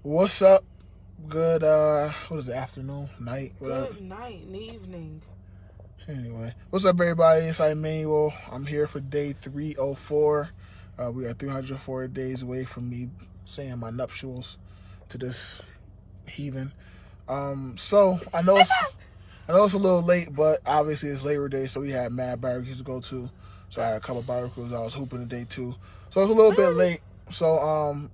What's up? Good, what is it, afternoon, night, whatever. Good night and evening. Anyway, what's up, everybody? It's Emmanuel. I'm here for day 304. We are 304 days away from me saying my nuptials to this heathen. So I know it's a little late, but obviously it's Labor Day, so we had mad barbecues to go to. So I had a couple of barbecues. I was hooping today too, so it's a little bit late. So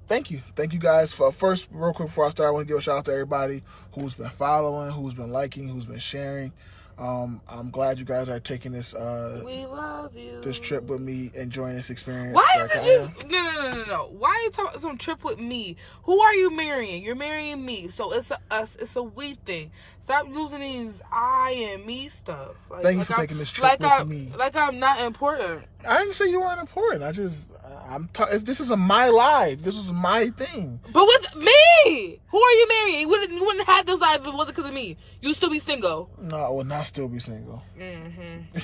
thank you guys. First, real quick before I start, I want to give a shout out to everybody who's been following, who's been liking, who's been sharing. I'm glad you guys are taking this We love you. this trip with me, enjoying this experience. Why is it just no? Why are you talking about some trip with me? Who are you marrying? You're marrying me, so it's a us. It's a we thing. Stop using these I and me stuff. Thank you for taking this trip with me. Like I'm not important. I didn't say you weren't important. This is my life. This is my thing. But with me, who are you marrying? You wouldn't have this life if it wasn't because of me. You'd still be single. No, I would not still be single. Mm-hmm.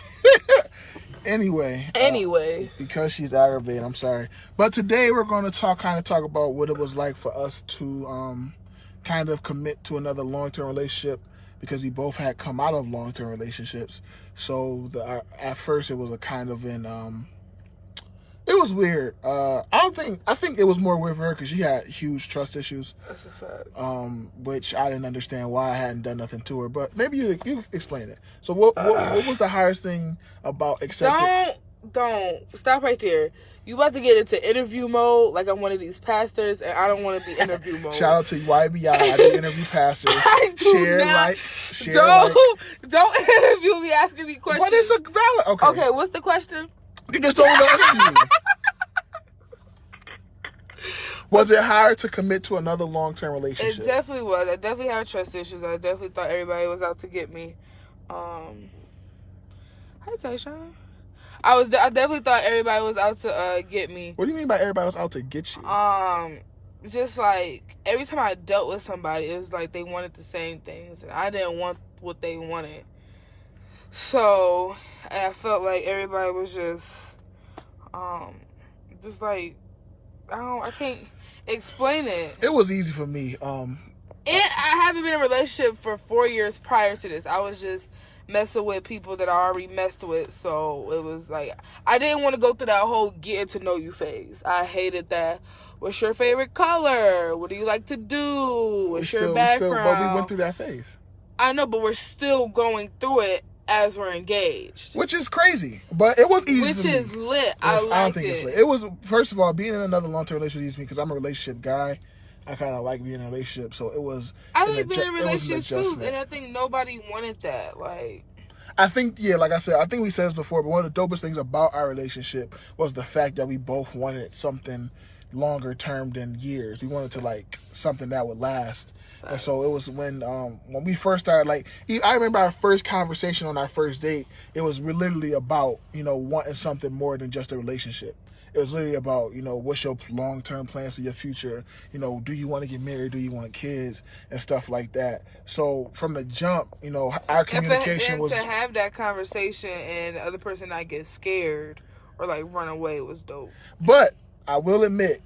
Anyway, because she's aggravated, I'm sorry. But today we're going to talk about what it was like for us to kind of commit to another long-term relationship, because we both had come out of long-term relationships. So at first it was a kind of it was weird. I think it was more with her because she had huge trust issues. That's a fact. Which I didn't understand why I hadn't done nothing to her. But maybe you explain it. So what was the hardest thing about accepting? Don't stop right there. You about to get into interview mode like I'm one of these pastors, and I don't want to be interview mode. Shout out to YBI. I do interview pastors. Don't interview me asking me questions. What is a valid? Okay, what's the question? You just don't know interview. Was it hard to commit to another long-term relationship? It definitely was. I definitely had trust issues. I definitely thought everybody was out to get me. Hi, Tayshawn. I definitely thought everybody was out to get me. What do you mean by everybody was out to get you? Just like every time I dealt with somebody, it was like they wanted the same things, and I didn't want what they wanted. So I felt like everybody was just like I can't explain it. It was easy for me. I haven't been in a relationship for 4 years prior to this. I was just messing with people that I already messed with, so it was like I didn't want to go through that whole getting to know you phase. I hated that. What's your favorite color? What do you like to do? What's your background? But we went through that phase. I know, but we're still going through it as we're engaged, which is crazy, but it was easy. Which is lit. Yes, I don't think it's lit. It was, first of all, being in another long-term relationship is easy because I'm a relationship guy. I kind of like being in a relationship, so it was. I like being in relationships too, and I think nobody wanted that. Like, I think, yeah, like I said, I think we said this before, but one of the dopest things about our relationship was the fact that we both wanted something longer term than years. We wanted to like something that would last. And so it was when we first started, like, I remember our first conversation on our first date, it was literally about, wanting something more than just a relationship. It was literally about, what's your long-term plans for your future? Do you want to get married? Do you want kids? And stuff like that. So from the jump, our communication was... to have that conversation and the other person not get scared or, like, run away was dope. But I will admit,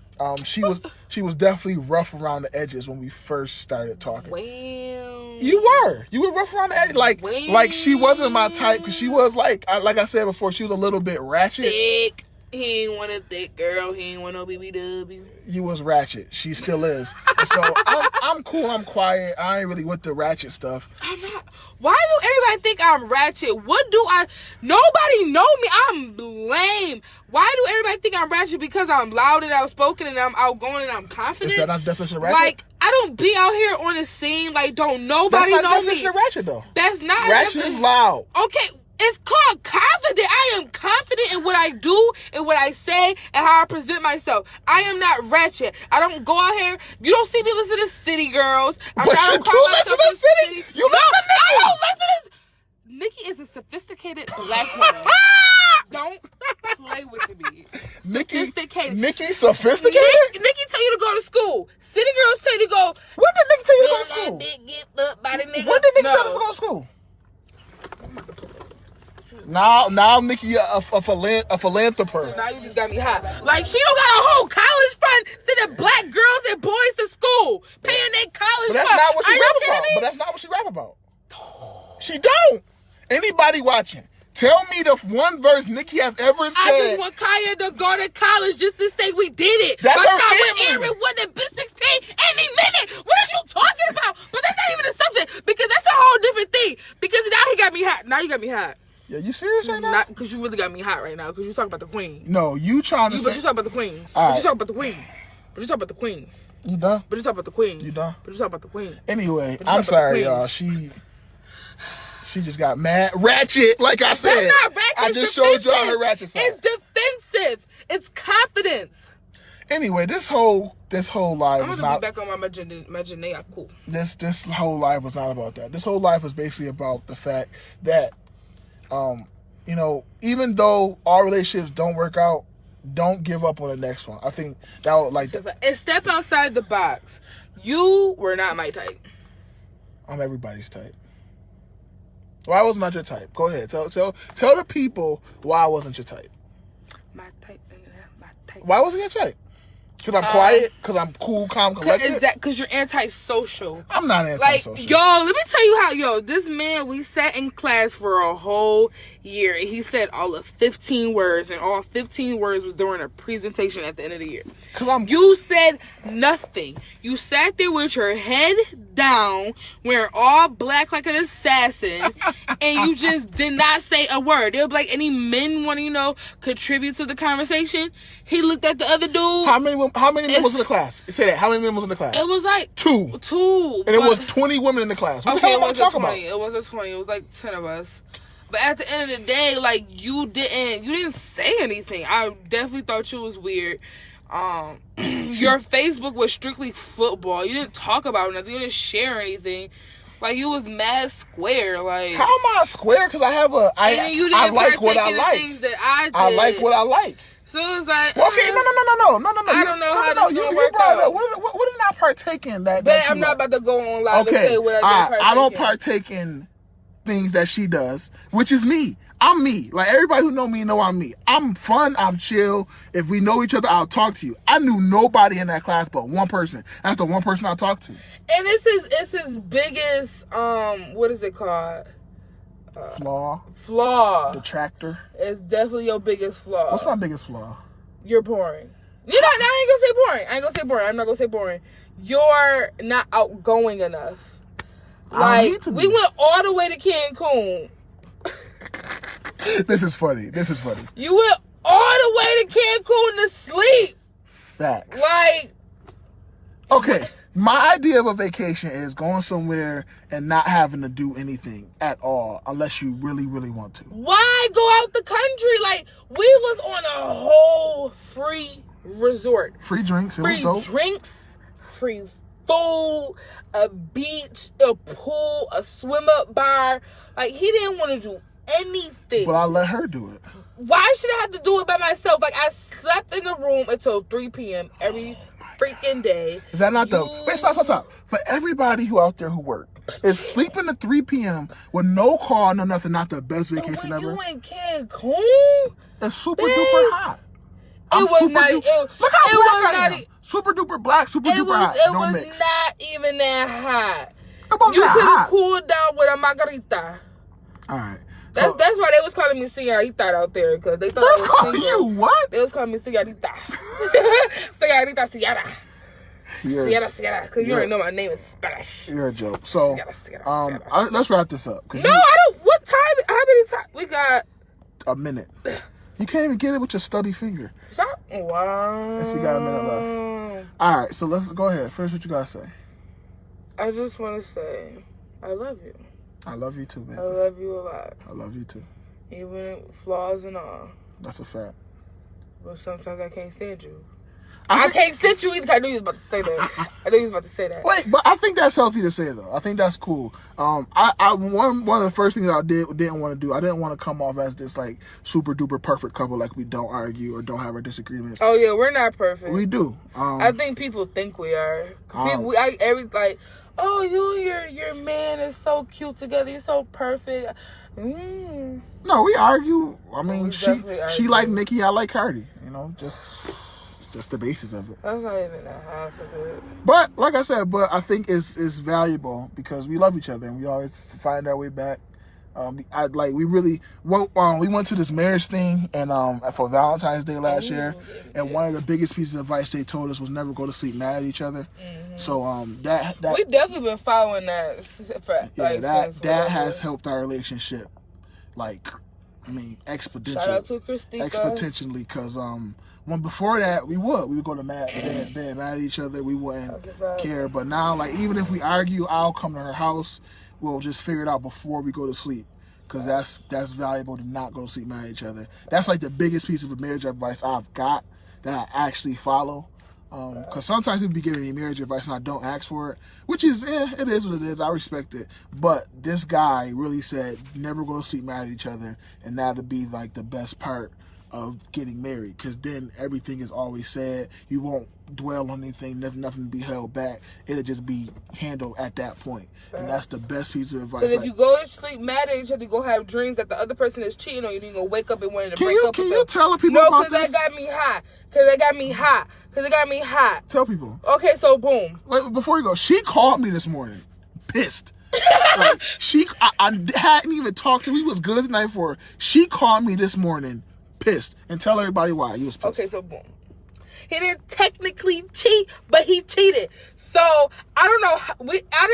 she was definitely rough around the edges when we first started talking. Well, you were rough around the edges. Like she wasn't my type, because she was like I said before, she was a little bit ratchet. Thick. He ain't want a thick girl. He ain't want no BBW. You was ratchet. She still is. So I'm cool. I'm quiet. I ain't really with the ratchet stuff. I'm not. Why do everybody think I'm ratchet? Nobody know me. I'm lame. Why do everybody think I'm ratchet? Because I'm loud and outspoken and I'm outgoing and I'm confident? Is that not the definition of ratchet? Like, I don't be out here on the scene. Like, don't nobody know me. That's not the definition of ratchet, though. That's not. Ratchet is loud. Okay. It's called confident. I am confident in what I do and what I say and how I present myself. I am not ratchet. I don't go out here. You don't see me listen to City Girls. But you do listen to City? You listen to Nicki? I don't listen to... Nicki is a sophisticated black woman. Don't play with me. Sophisticated. Nicki sophisticated? Nicki tell you to go to school. City Girls tell you to go... When did Nicki tell you to go to school? Get up by the nigga. When did Nicki tell us to go to school? Now Nicki a philanthropist. Now you just got me hot. Like, she don't got a whole college fund sending black girls and boys to school. But that's not what she rap about. But that's not what she rap about. She don't. Anybody watching, tell me the one verse Nicki has ever said. I just want Kaya to go to college just to say we did it. That's but her y'all with family. Aaron wouldn't been 16 any minute. What are you talking about? But that's not even the subject because that's a whole different thing. Because now he got me hot. Now you got me hot. Yeah, you serious right now? Not because you really got me hot right now because you talking about the queen. No, you trying to But you talking about the queen. All But you right. talking about the queen. But you talking about the queen. You done? But you talking about the queen. You done? But you talking about the queen. Anyway, But you I'm talking about the sorry, queen. y'all. She just got mad. Ratchet, like I said. That's not ratchet. I it's just showed y'all defensive. her ratchet side. It's defensive. It's confidence. Anyway, this whole live I'm was gonna not be back on my imagination. Cool. this whole life was not about that. This whole life was basically about the fact that you know, even though all relationships don't work out, don't give up on the next one. I think that would like And step outside the box. You were not my type. I'm everybody's type. Why was not your type? Go ahead. Tell the people why I wasn't your type. My type. My type. Why wasn't your type? Because I'm quiet? Because I'm cool, calm, collected? Is that because you're antisocial? I'm not Like, antisocial. yo, let me tell you how, this man, we sat in class for a whole year. And he said all of 15 words, and all 15 words was during a presentation at the end of the year. You said nothing. You sat there with your head down, wearing all black like an assassin, and you just did not say a word. They were like, any men want to, contribute to the conversation? He looked at the other dude. How many men was in the class? Say that. How many men was in the class? It was like two. And it was 20 women in the class. What the hell am I talking about? It wasn't 20. It was like 10 of us. But at the end of the day, like, you didn't say anything. I definitely thought you was weird. Your Facebook was strictly football. You didn't talk about nothing. You didn't share anything. Like, you was mad square. Like, how am I square? Because I have I like what I like. Things that I did. I like what I like. So it's like, okay, no. I don't know how this is gonna work brought it out. up. What did I partake in that? But I'm not about to go on live and say what I did. I don't partake in things that she does, which is me. I'm me. Like, everybody who know me know I'm me. I'm fun. I'm chill. If we know each other, I'll talk to you. I knew nobody in that class but one person. That's the one person I talked to. And it's his biggest what is it called? Flaw. Detractor. It's definitely your biggest flaw. What's my biggest flaw? You're boring. You're not. I ain't gonna say boring. I'm not gonna say boring. You're not outgoing enough. Like, we went all the way to Cancun. This is funny. You went all the way to Cancun to sleep. Facts. Like, okay, my idea of a vacation is going somewhere and not having to do anything at all unless you really, really want to. why go out the country? Like, we was on a whole free resort. Free drinks. It Free was dope. drinks, free food, a beach, a pool, a swim up bar. Like, he didn't want to do anything. But I let her do it. Why should I have to do it by myself? Like, I slept in the room until 3 p.m. every freaking day. Is that not wait, stop. For everybody who out there who work, is sleeping at 3 p.m. with no car, no nothing, not the best vacation When ever? you in Cancun, It's super Babe. duper hot. It was not. Look how black I am. Not. Super duper black, super duper hot. It Don't was mix. not even that hot. It wasn't You that could have hot. cooled down with a margarita. All right. That's why they was calling me señorita out there, because they thought Let's I was call single. you what? They was calling me señorita. Señorita. Sierra, because you already know my name is Spanish. You're a joke. So, Sierra. let's wrap this up. No, I don't. What time? How many times? We got A minute. You can't even get it with your stubby finger. Stop. Wow. Yes, we got a minute left. All right, so let's go ahead. Finish what you gotta say. I just want to say, I love you. I love you too, man. I love you a lot. I love you too. Even flaws and all. That's a fact. But sometimes I can't stand you. I can't sit you either. I knew you was about to say that. Wait, but I think that's healthy to say though. I think that's cool. One of the first things I didn't want to do. I didn't want to come off as this like super duper perfect couple, like we don't argue or don't have our disagreements. Oh yeah, we're not perfect. We do. I think people think we are. Oh, you and your man is so cute together. You're so perfect. No, we argue. I mean, We she definitely she argue. like Nicki, I like Cardi. You know, just That's the basis of it. That's not even a half of it. But like I said, I think it's valuable because we love each other and we always find our way back. We went to this marriage thing and for Valentine's Day last year, and one of the biggest pieces of advice they told us was never go to sleep mad at each other. Mm-hmm. So that we definitely been following that for that has helped our relationship, exponentially. Shout out to Christina. Exponentially, because when before that we would go to bed mad at each other. We wouldn't care, but now even if we argue, I'll come to her house. We'll just figure it out before we go to sleep, because that's valuable to not go to sleep mad at each other. That's the biggest piece of marriage advice I've got that I actually follow. Because sometimes people be giving me marriage advice and I don't ask for it, which is it is what it is. I respect it, but this guy really said never go to sleep mad at each other, and that'll be the best part of getting married, because then everything is always said. You won't dwell on anything, nothing to be held back. It'll just be handled at that point. And that's the best piece of advice. Because if you go to sleep mad at each other, you go have dreams that the other person is cheating on you, you're going to wake up and wanting to break up with them. Can you tell people about this? No, because that got me hot. Tell people. Okay, so boom. Wait, before you go, she called me this morning, pissed. I hadn't even talked to her. We was good the night before. She called me this morning, pissed, and tell everybody why he was pissed. Okay, so boom. He didn't technically cheat, but he cheated. So I don't know. I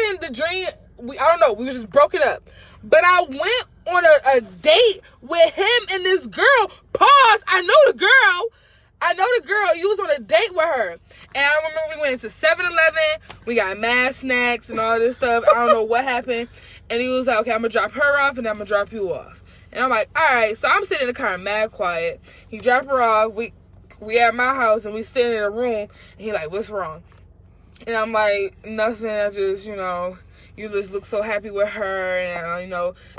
don't know. We were just broken up. But I went on a date with him and this girl. Pause. I know the girl. You was on a date with her. And I remember we went to 7-Eleven. We got mad snacks and all this stuff. I don't know what happened. And he was like, okay, I'm going to drop her off and I'm going to drop you off. And I'm like, all right. So I'm sitting in the car mad quiet. He dropped her off. We at my house and we sitting in a room. And he like, what's wrong? And I'm like, nothing. I just, you just look so happy with her. And,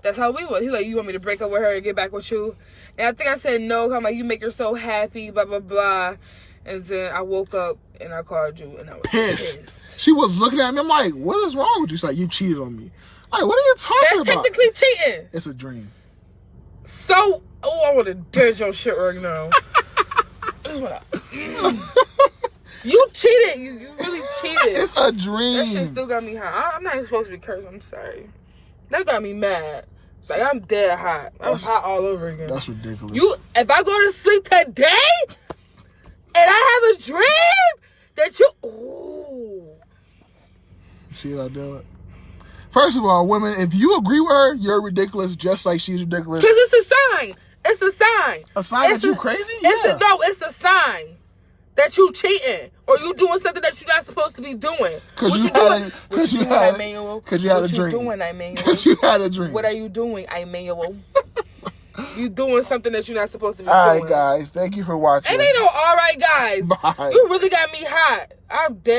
that's how we was. He's like, you want me to break up with her and get back with you? And I think I said no. I'm like, you make her so happy, blah, blah, blah. And then I woke up and I called you and I was pissed. She was looking at me. I'm like, what is wrong with you? She's like, you cheated on me. Like, what are you talking about? That's technically cheating. It's a dream. So, I want to dead your shit right now. You cheated. You really cheated. It's a dream. That shit still got me hot. I'm not even supposed to be cursing. I'm sorry. That got me mad. I'm dead hot. I'm hot all over again. That's ridiculous. If I go to sleep today and I have a dream that you... Ooh. See what I did? First of all, women, if you agree with her, you're ridiculous just like she's ridiculous. Because it's a sign. It's a sign. A sign that you crazy? It's a sign that you cheating or you doing something that you're not supposed to be doing. Because you had a dream. Because you had a dream. What are you doing, Emmanuel? You doing something that you're not supposed to be doing. All right, guys. Thank you for watching. And ain't no all right, guys. Bye. You really got me hot. I'm dead.